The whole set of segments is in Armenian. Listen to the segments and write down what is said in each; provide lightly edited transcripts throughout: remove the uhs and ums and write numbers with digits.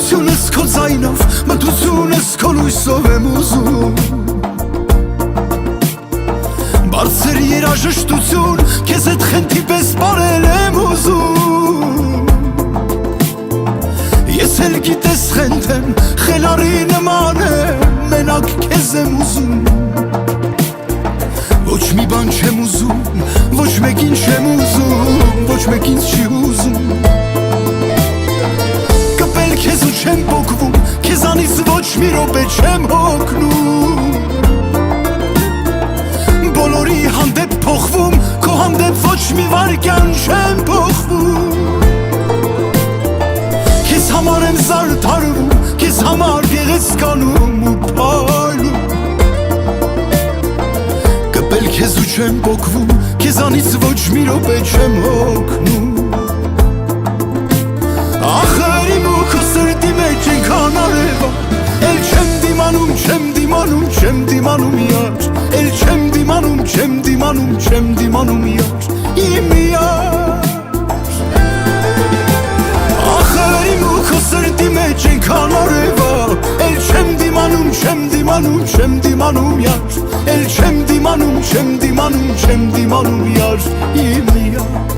Հարությունս քո ձայնով, մթությունս քո լույսով եմ ուզում Բարձր երաժշտություն, քեզ հետ խենթի պես բարել եմ ուզում Ես էլ գիտես խենթ եմ, խելարի նման եմ, մենակ քեզ եմ ուզում Ոչ մի բան չեմ ուզում, ոչ մեկին չեմ ուզում, ոչ մեկ ինձ չի ուզում Կպել քեզ ու չեմ պոկվում, քեզանից ոչ մի րոպե չեմ հոգնում Բոլորի հանդեպ փոխվում, քո հանդեպ ոչ մի վարկյան չեմ փոխվում Քեզ համար եմ զարդարվում, քեզ համար գեղեցկանում ու փայլում Կպել քեզ ու չեմ պոկվում, քեզանից ոչ մի րոպե չեմ հոգնում Ախր իմ ու քո սրտի մեջ ենքան արևա Էլ չեմ դիմանում, չեմ դիմանում, չեմ դիմանում յար Էլ չեմ դիմանում, չեմ դիմանում, չեմ դիմանում յար Իմ յար Ախր իմ ու քո սրտի մեջ ենքան արևա Էլ չեմ դիմանում, չեմ դիմանում, չեմ դիմանում յար Էլ չեմ դիմանում, չեմ դիմանում, չեմ դիմանում յար Իմ յար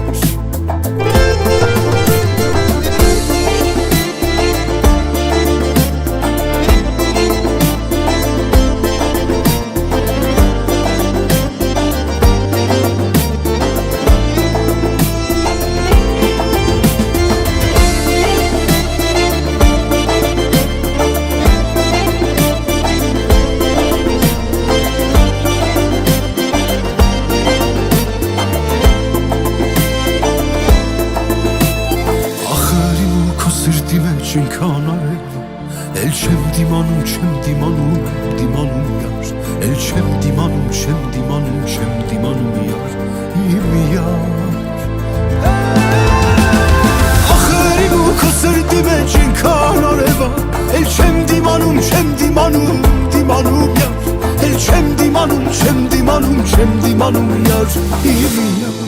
Սրտի մեջ ինքան արև Էլ չեմ դիմանում, չեմ դիմանում, դիմանում յար Էլ չեմ դիմանում, չեմ դիմանում, չեմ դիմանում յար Իմ յար Ախր իմ ու քո սրտի մեջ ինքան արև Էլ չեմ դիմանում, չեմ դիմանում, դիմանում յար Էլ չեմ դիմանում, չեմ դիմանում, չեմ դիմանում յար Իմ յար